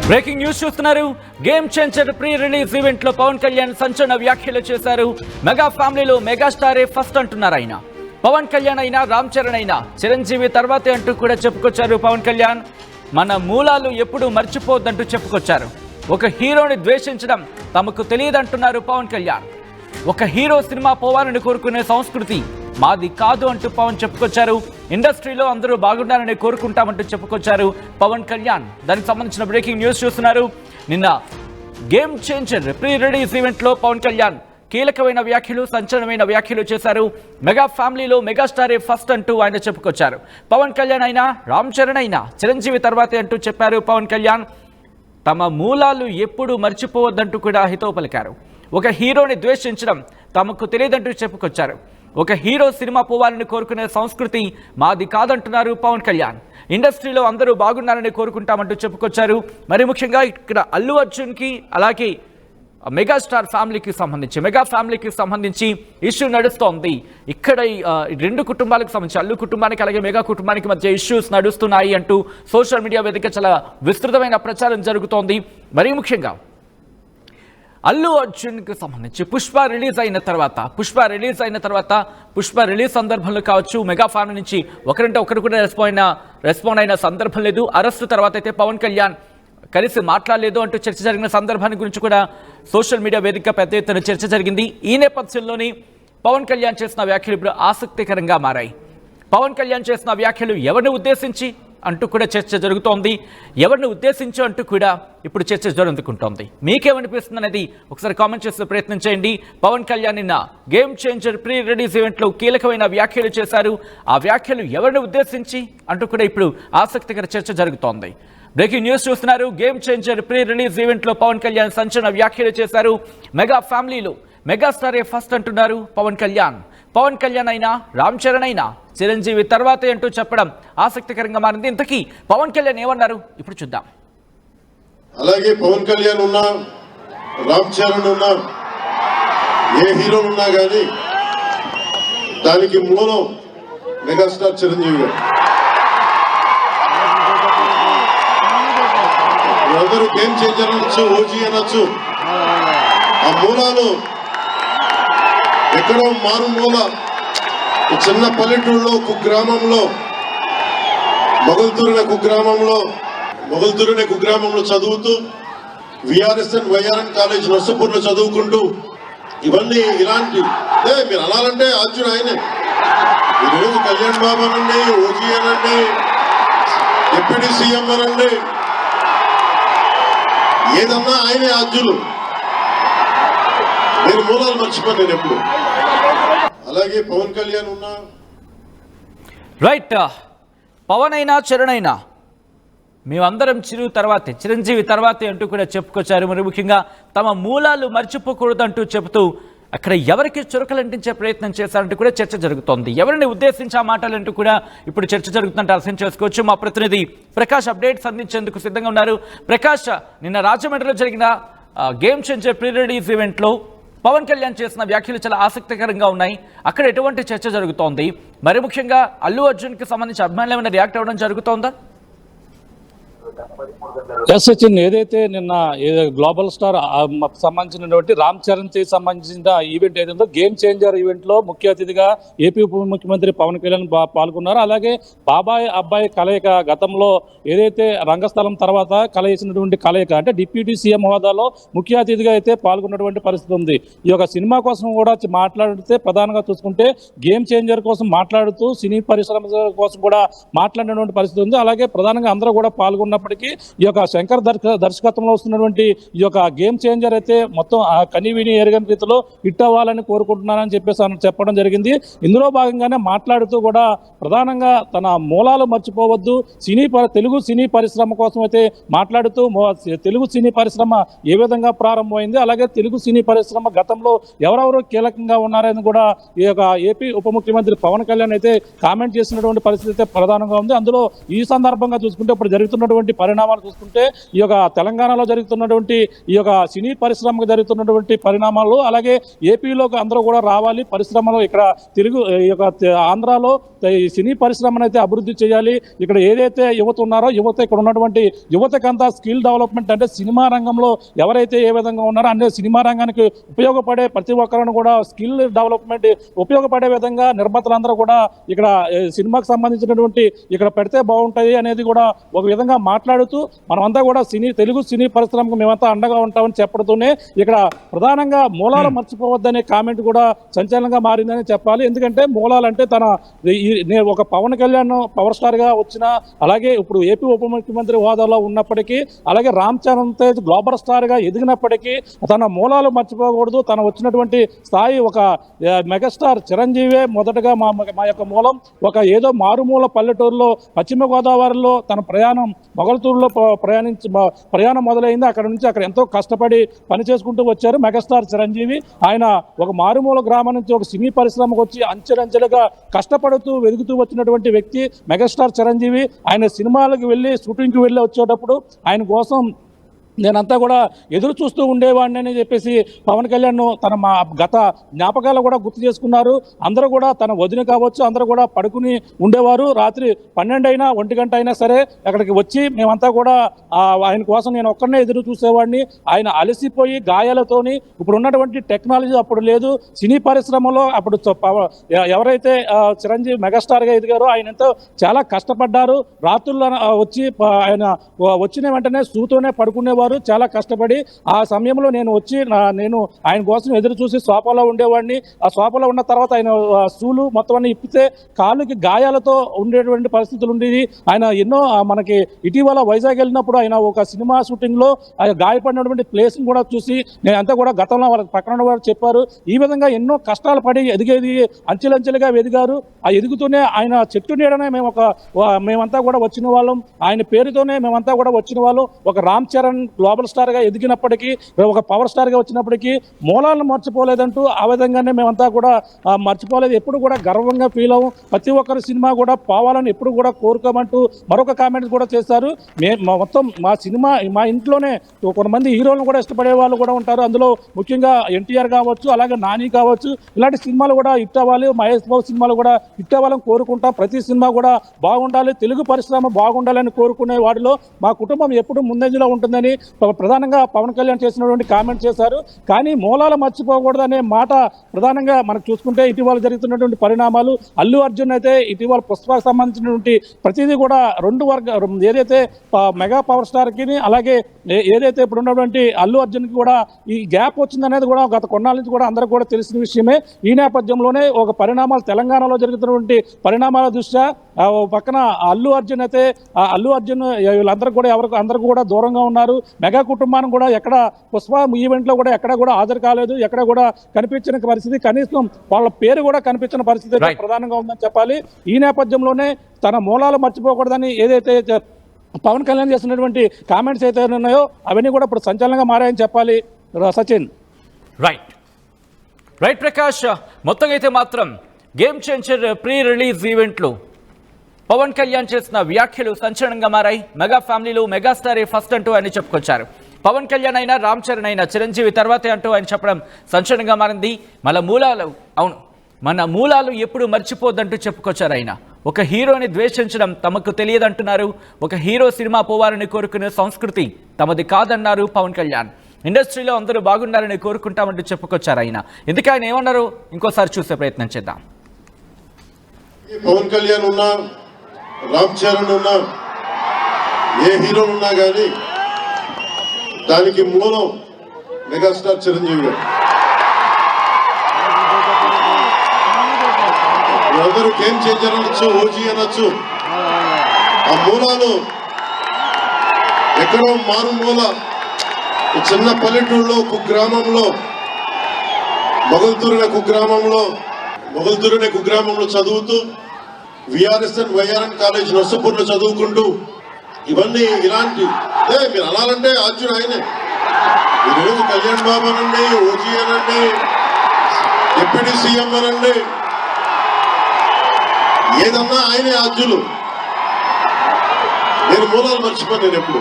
Breaking news చూస్తున్నారు. Game changer pre release event లో పవన్ కళ్యాణ్ సంచలన వ్యాఖ్యలు చేశారు. మెగా ఫ్యామిలీలో మెగాస్టారే ఫస్ట్ అంటున్నారు ఆయన. పవన్ కళ్యాణ్ అయినా రామ్ చరణ్ అయినా చిరంజీవి తర్వాతే అంటూ కూడా చెప్పుకొచ్చారు పవన్ కళ్యాణ్. మన మూలాలు ఎప్పుడూ మర్చిపోద్దంటూ చెప్పుకొచ్చారు. ఒక హీరోని ద్వేషించడం తమకు తెలియదంటున్నారు పవన్ కళ్యాణ్. ఒక హీరో సినిమా పోవాలని కోరుకునే సంస్కృతి మాది కాదు అంటూ పవన్ చెప్పుకొచ్చారు. ఇండస్ట్రీలో అందరూ బాగుండాలని కోరుకుంటామంటూ చెప్పుకొచ్చారు పవన్ కళ్యాణ్. దానికి సంబంధించిన బ్రేకింగ్ న్యూస్ చూస్తున్నారు. నిన్న game changer pre release event లో పవన్ కళ్యాణ్ కీలకమైన వ్యాఖ్యలు, సంచలనమైన వ్యాఖ్యలు చేశారు. మెగా ఫ్యామిలీలో మెగాస్టారే ఫస్ట్ అంటూ ఆయన చెప్పుకొచ్చారు. పవన్ కళ్యాణ్ అయినా రామ్ చరణ్ అయినా చిరంజీవి తర్వాతే అంటూ చెప్పారు పవన్ కళ్యాణ్. తమ మూలాలు ఎప్పుడూ మర్చిపోవద్దంటూ కూడా హితవు పలికారు. ఒక హీరోని ద్వేషించడం తమకు తెలియదంటూ చెప్పుకొచ్చారు. ఒక హీరో సినిమా పోవాలని కోరుకునే సంస్కృతి మాది కాదంటున్నారు పవన్ కళ్యాణ్. ఇండస్ట్రీలో అందరూ బాగున్నారని కోరుకుంటామంటూ చెప్పుకొచ్చారు. మరి ముఖ్యంగా ఇక్కడ అల్లు అర్జున్కి అలాగే మెగా ఫ్యామిలీకి సంబంధించి ఇష్యూ నడుస్తోంది. ఇక్కడ రెండు కుటుంబాలకు సంబంధించి అల్లు కుటుంబానికి అలాగే మెగా కుటుంబానికి మధ్య ఇష్యూస్ నడుస్తున్నాయి అంటూ సోషల్ మీడియా వేదిక చాలా విస్తృతమైన ప్రచారం జరుగుతోంది. మరి ముఖ్యంగా అల్లు అర్జున్కి సంబంధించి పుష్ప రిలీజ్ అయిన తర్వాత పుష్ప రిలీజ్ సందర్భంలో కావచ్చు, మెగా ఫ్యామిలీ నుంచి ఒకరంటే ఒకరు కూడా రెస్పాండ్ అయిన సందర్భం లేదు. అరెస్టు తర్వాత అయితే పవన్ కళ్యాణ్ కలిసి మాట్లాడలేదు అంటూ చర్చ జరిగిన సందర్భాన్ని గురించి కూడా సోషల్ మీడియా వేదిక పెద్ద ఎత్తున చర్చ జరిగింది. ఈ నేపథ్యంలోని పవన్ కళ్యాణ్ చేసిన వ్యాఖ్యలు ఇప్పుడు ఆసక్తికరంగా మారాయి. పవన్ కళ్యాణ్ చేసిన వ్యాఖ్యలు ఎవరిని ఉద్దేశించి అంటూ కూడా చర్చ జరుగుతోంది. ఎవరిని ఉద్దేశించి అంటూ కూడా ఇప్పుడు చర్చ జరుగుతుంటోంది. మీకేమనిపిస్తుంది అనేది ఒకసారి కామెంట్ చేసే ప్రయత్నం చేయండి. పవన్ కళ్యాణ్ నిన్న గేమ్ చేంజర్ ప్రీ రిలీజ్ ఈవెంట్లో కీలకమైన వ్యాఖ్యలు చేశారు. ఆ వ్యాఖ్యలు ఎవరిని ఉద్దేశించి అంటూ కూడా ఇప్పుడు ఆసక్తికర చర్చ జరుగుతోంది. బ్రేకింగ్ న్యూస్ చూస్తున్నారు. గేమ్ చేంజర్ ప్రీ రిలీజ్ ఈవెంట్లో పవన్ కళ్యాణ్ సంచలన వ్యాఖ్యలు చేశారు. మెగా ఫ్యామిలీలో మెగాస్టారే ఫస్ట్ అంటున్నారు పవన్ కళ్యాణ్. పవన్ కళ్యాణ్ అయినా రామ్ చరణ్ అయినా చిరంజీవి తర్వాతే అంటూ చెప్పడం ఆసక్తికరంగా మారింది. ఇంతకీ పవన్ కళ్యాణ్ ఏమన్నారు ఇప్పుడు చూద్దాం. అలాగే పవన్ కళ్యాణ్ ఉన్నా, రామ్ చరణ్ ఉన్నా, ఏ హీరో ఉన్నా కానీ దానికి మూలం మెగాస్టార్ చిరంజీవి గారు. అందరూ గేమ్ చేంజర్ అనొచ్చు, ఓజీ అనొచ్చు. ఆ మూలాలు ఎక్కడో మారుమూల చిన్న పల్లెటూరులో కుగ్రామంలో మొగల్తూరునే కుగ్రామంలో చదువుతూ విఆర్ఎస్ఎన్ వైఆర్ఎన్ కాలేజ్ నర్సపూర్లో చదువుకుంటూ ఇవన్నీ ఇలాంటి మీరు అనాలంటే అర్జున్ ఆయనే. ఈరోజు కళ్యాణ్ బాబు అనండి, ఓజీ అనండి, డిప్యూటీ సీఎం అనండి, ఏదన్నా ఆయనే అర్జును. నేను మూలాలు మర్చిపోయాను నేను ఎప్పుడు. అలాగే పవన్ కళ్యాణ్ ఉన్నా, రైట్, పవన్ అయినా చరణ్ అయినా మేమందరం చిరంజీవి తర్వాతే అంటూ కూడా చెప్పుకొచ్చారు. మరి ముఖ్యంగా తమ మూలాలు మర్చిపోకూడదంటూ చెబుతూ అక్కడ ఎవరికి చురకలంటించే ప్రయత్నం చేశారంటూ కూడా చర్చ జరుగుతోంది. ఎవరిని ఉద్దేశించి ఆ మాటలంటూ కూడా ఇప్పుడు చర్చ జరుగుతుందంటే అర్థం చేసుకోవచ్చు. మా ప్రతినిధి ప్రకాష్ అప్డేట్స్ అందించేందుకు సిద్ధంగా ఉన్నారు. ప్రకాష్, నిన్న రాజమండ్రిలో జరిగిన గేమ్ చేంజర్ ప్రీ రిలీజ్ ఈవెంట్లో పవన్ కళ్యాణ్ చేసిన వ్యాఖ్యలు చాలా ఆసక్తికరంగా ఉన్నాయి. అక్కడ ఎటువంటి చర్చ జరుగుతోంది? మరి ముఖ్యంగా అల్లు అర్జున్కి సంబంధించి అభిమానులు ఏమైనా రియాక్ట్ అవ్వడం జరుగుతోందా? సచిన్, ఏదైతే నిన్న గ్లోబల్ స్టార్ సంబంధించినటువంటి రామ్ చరణ్ కి సంబంధించిన ఈవెంట్ ఏదైందో గేమ్ చేంజర్ ఈవెంట్ లో ముఖ్య అతిథిగా ఏపీ ఉప ముఖ్యమంత్రి పవన్ కళ్యాణ్ పాల్గొన్నారు. అలాగే బాబాయ్ అబ్బాయి కలయిక, గతంలో ఏదైతే రంగస్థలం తర్వాత కలయిసినటువంటి కలయిక అంటే డిప్యూటీ సీఎం హోదాలో ముఖ్య అతిథిగా అయితే పాల్గొన్నటువంటి పరిస్థితి ఉంది. ఈ యొక్క సినిమా కోసం కూడా మాట్లాడితే ప్రధానంగా చూసుకుంటే గేమ్ చేంజర్ కోసం మాట్లాడుతూ సినీ పరిశ్రమ కోసం కూడా మాట్లాడినటువంటి పరిస్థితి ఉంది. అలాగే ప్రధానంగా అందరూ కూడా పాల్గొన్నప్పటికీ ఈ యొక్క శంకర్ దర్శకత్వంలో వస్తున్నటువంటి ఈ యొక్క గేమ్ చేంజర్ అయితే మొత్తం కనివిని ఎరగని రీతిలో హిట్ అవ్వాలని కోరుకుంటున్నానని చెప్పడం జరిగింది. ఇందులో భాగంగానే మాట్లాడుతూ కూడా ప్రధానంగా తన మూలాలు మర్చిపోవద్దు, తెలుగు సినీ పరిశ్రమ కోసం అయితే మాట్లాడుతూ తెలుగు సినీ పరిశ్రమ ఏ విధంగా ప్రారంభమైంది, అలాగే తెలుగు సినీ పరిశ్రమ గతంలో ఎవరెవరు కీలకంగా ఉన్నారని కూడా ఈ యొక్క ఏపీ ఉప ముఖ్యమంత్రి పవన్ కళ్యాణ్ అయితే కామెంట్ చేసినటువంటి పరిస్థితి అయితే ప్రధానంగా ఉంది. అందులో ఈ సందర్భంగా చూసుకుంటే ఇప్పుడు జరుగుతున్నటువంటి జరుగుతున్నటువంటి పరిణామాలు చూసుకుంటే ఈ యొక్క తెలంగాణలో జరుగుతున్నటువంటి ఈ యొక్క సినీ పరిశ్రమకు జరుగుతున్నటువంటి పరిణామాలు, అలాగే ఏపీలో అందరూ కూడా రావాలి పరిశ్రమలు, ఇక్కడ తెలుగు ఈ యొక్క ఆంధ్రాలో ఈ సినీ పరిశ్రమను అయితే అభివృద్ధి చేయాలి. ఇక్కడ ఏదైతే యువత ఉన్నారో యువత ఇక్కడ ఉన్నటువంటి యువతకంతా స్కిల్ డెవలప్మెంట్ అంటే సినిమా రంగంలో ఎవరైతే ఏ విధంగా ఉన్నారో అంటే సినిమా రంగానికి ఉపయోగపడే ప్రతి ఒక్కరిని కూడా స్కిల్ డెవలప్మెంట్ ఉపయోగపడే విధంగా నిర్మాతలందరూ కూడా ఇక్కడ సినిమాకి సంబంధించినటువంటి ఇక్కడ పెడితే బాగుంటుంది అనేది కూడా ఒక విధంగా మాట్లాడుతూ మనమంతా కూడా తెలుగు సినీ పరిశ్రమకు మేమంతా అండగా ఉంటామని చెప్పడుతూనే ఇక్కడ ప్రధానంగా మూలాలు మర్చిపోవద్దనే కామెంట్ కూడా సంచలనంగా మారిందని చెప్పాలి. ఎందుకంటే మూలాలంటే ఒక పవన్ కళ్యాణ్ పవర్ స్టార్ గా వచ్చిన, అలాగే ఇప్పుడు ఏపీ ఉప ముఖ్యమంత్రి హోదాలో ఉన్నప్పటికీ, అలాగే రామ్ చరణ్ తేజ్ గ్లోబల్ స్టార్ గా ఎదిగినప్పటికీ తన మూలాలు మర్చిపోకూడదు. తన వచ్చినటువంటి స్థాయి ఒక మెగాస్టార్ చిరంజీవే మొదటగా మా యొక్క మూలం. ఒక ఏదో మారుమూల పల్లెటూరులో పశ్చిమ గోదావరిలో తన ప్రయాణం మొగల్తూరులో ప్రయాణం మొదలైంది. అక్కడ నుంచి అక్కడ ఎంతో కష్టపడి పని చేసుకుంటూ వచ్చారు మెగాస్టార్ చిరంజీవి. ఆయన ఒక మారుమూల గ్రామం నుంచి ఒక సినీ పరిశ్రమకు వచ్చి అంచెలంచెలుగా కష్టపడుతూ వెలుగుతూ వచ్చినటువంటి వ్యక్తి మెగాస్టార్ చిరంజీవి. ఆయన సినిమాలకు వెళ్ళి షూటింగ్కి వెళ్ళి వచ్చేటప్పుడు ఆయన కోసం నేనంతా కూడా ఎదురు చూస్తూ ఉండేవాడిని అని చెప్పేసి పవన్ కళ్యాణ్ తన మా గత జ్ఞాపకాలు కూడా గుర్తు చేసుకున్నారు. అందరూ కూడా తన వదిన కావచ్చు అందరూ కూడా పడుకుని ఉండేవారు. రాత్రి 12 అయినా 1 గంట అయినా సరే అక్కడికి వచ్చి మేమంతా కూడా ఆయన కోసం నేను ఒక్కడనే ఎదురు చూసేవాడిని. ఆయన అలసిపోయి గాయాలతోని ఇప్పుడు ఉన్నటువంటి టెక్నాలజీ అప్పుడు లేదు. సినీ పరిశ్రమలో అప్పుడు ఎవరైతే చిరంజీవి మెగాస్టార్గా ఎదిగారో ఆయన ఎంతో చాలా కష్టపడ్డారు. రాత్రుల్లో వచ్చి ఆయన వచ్చిన వెంటనే సూతోనే పడుకునేవారు చాలా కష్టపడి. ఆ సమయంలో నేను వచ్చి నేను ఆయన కోసం ఎదురు చూసి సోఫాలో ఉండేవాడిని. ఆ సోఫాలో ఉన్న తర్వాత ఆయన సూలు మొత్తం అన్ని ఇప్పితే కాళ్ళకి గాయాలతో ఉండేటువంటి పరిస్థితులు ఉండేది. ఆయన ఎన్నో మనకి ఇటీవల వైజాగ్ వెళ్ళినప్పుడు ఆయన ఒక సినిమా షూటింగ్లో ఆయన గాయపడినటువంటి ప్లేస్ని కూడా చూసి నేను అంతా కూడా గతంలో వాళ్ళకి పక్కన వారు చెప్పారు. ఈ విధంగా ఎన్నో కష్టాలు పడి ఎదిగేది అంచెలంచెలుగా ఎదిగారు. ఆ ఎదుగుతూనే ఆయన చెట్టు నీడనే మేమంతా కూడా వచ్చిన వాళ్ళం. ఆయన పేరుతోనే మేమంతా కూడా వచ్చిన వాళ్ళం. ఒక రామ్ చరణ్ గ్లోబల్ స్టార్ గా ఎదిగినప్పటికీ, ఒక పవర్ స్టార్ గా వచ్చినప్పటికీ మూలాలను మర్చిపోలేదంటూ ఆ విధంగానే మేమంతా కూడా మర్చిపోలేదు. ఎప్పుడు కూడా గర్వంగా ఫీల్ అవ్వం. ప్రతి ఒక్కరి సినిమా కూడా పోవాలని ఎప్పుడు కూడా కోరుకోమంటూ మరొక కామెంట్ కూడా చేశారు. మొత్తం మా సినిమా మా ఇంట్లోనే కొంతమంది హీరోలను కూడా ఇష్టపడే వాళ్ళు కూడా ఉంటారు. అందులో ముఖ్యంగా ఎన్టీఆర్ కావచ్చు, అలాగే నాని కావచ్చు, ఇలాంటి సినిమాలు కూడా హిట్ అవ్వాలి. మహేష్ బాబు సినిమాలు కూడా హిట్ అవ్వాలని కోరుకుంటాం. ప్రతి సినిమా కూడా బాగుండాలి, తెలుగు పరిశ్రమ బాగుండాలని కోరుకునే వాటిలో మా కుటుంబం ఎప్పుడు ముందంజలో ఉంటుందని ప్రధానంగా పవన్ కళ్యాణ్ చేసినటువంటి కామెంట్ చేశారు. కానీ మూలాలు మర్చిపోకూడదు అనే మాట ప్రధానంగా మనకు చూసుకుంటే ఇటీవల జరుగుతున్నటువంటి పరిణామాలు, అల్లు అర్జున్ అయితే ఇటీవల పుష్పకు సంబంధించినటువంటి ప్రతిదీ కూడా ఏదైతే మెగా పవర్ స్టార్కి అలాగే ఏదైతే ఇప్పుడు ఉన్నటువంటి అల్లు అర్జున్కి కూడా ఈ గ్యాప్ వచ్చిందనేది కూడా గత కొన్నాళ్ళ నుంచి కూడా అందరికీ కూడా తెలిసిన విషయమే. ఈ నేపథ్యంలోనే ఒక పరిణామాలు తెలంగాణలో జరుగుతున్నటువంటి పరిణామాల దృష్ట్యా పక్కన అల్లు అర్జున్ అయితే అల్లు అర్జున్ వీళ్ళందరూ కూడా అందరికీ కూడా దూరంగా ఉన్నారు. మెగా కుటుంబాన్ని కూడా ఎక్కడ పుష్ప ఈవెంట్లో కూడా ఎక్కడ కూడా హాజరు కాలేదు, ఎక్కడ కూడా కనిపించిన పరిస్థితి, కనీసం వాళ్ళ పేరు కూడా కనిపించిన పరిస్థితి ప్రధానంగా ఉందని చెప్పాలి. ఈ నేపథ్యంలోనే తన మూలాలు మర్చిపోకూడదని ఏదైతే పవన్ కళ్యాణ్ చేస్తున్నటువంటి కామెంట్స్ అయితే ఉన్నాయో అవన్నీ కూడా ఇప్పుడు సంచలనంగా మారాయని చెప్పాలి. సచిన్. రైట్ ప్రకాష్, మొత్తంగా అయితే మాత్రం గేమ్ చేంజర్ ప్రీ రిలీజ్ ఈవెంట్లు పవన్ కళ్యాణ్ చేసిన వ్యాఖ్యలు సంచలనంగా మారాయి. మెగా ఫ్యామిలీలో మెగాస్టారే ఫస్ట్ అంటూ ఆయన చెప్పుకొచ్చారు. పవన్ కళ్యాణ్ అయినా రామ్ చరణ్ అయినా చిరంజీవి తర్వాతే అంటూ ఆయన చెప్పడం సంచలనంగా మారింది. మన మూలాలు ఎప్పుడు మర్చిపోద్దంటూ చెప్పుకొచ్చారు ఆయన. ఒక హీరోని ద్వేషించడం తమకు తెలియదంటున్నారు. ఒక హీరో సినిమా పోవాలని కోరుకునే సంస్కృతి తమది కాదన్నారు పవన్ కళ్యాణ్. ఇండస్ట్రీలో అందరూ బాగున్నారని కోరుకుంటామంటూ చెప్పుకొచ్చారు ఆయన. ఎందుకు ఆయన ఏమన్నారో ఇంకోసారి చూసే ప్రయత్నం చేద్దాం. పవన్ కళ్యాణ్ ఉన్నా, రామ్ చరణ్ ఉన్నా, ఏ హీరో ఉన్నా కానీ దానికి మూలం మెగాస్టార్ చిరంజీవి గారు. అందరూ గేమ్ చేంజర్ అనొచ్చు, ఓజీ అనొచ్చు. ఆ మూలాలు ఎక్కడో మారుమూల చిన్న పల్లెటూరులో కుగ్రామంలో మొగల్తూరు కుగ్రామంలో చదువుతూ విఆర్ఎస్ఎన్ వైఆర్ఎన్ కాలేజ్ నర్సపూర్లో చదువుకుంటూ ఇవన్నీ ఇలాంటి మీరు అనాలంటే అర్జున్ ఆయనే. ఈరోజు కళ్యాణ్ బాబు అనండి, ఓజీ అనండి, డిప్యూటీ సీఎం అనండి, ఏదన్నా ఆయనే అర్జులు. నేను మూలాలు మర్చిపోను నేను ఎప్పుడు.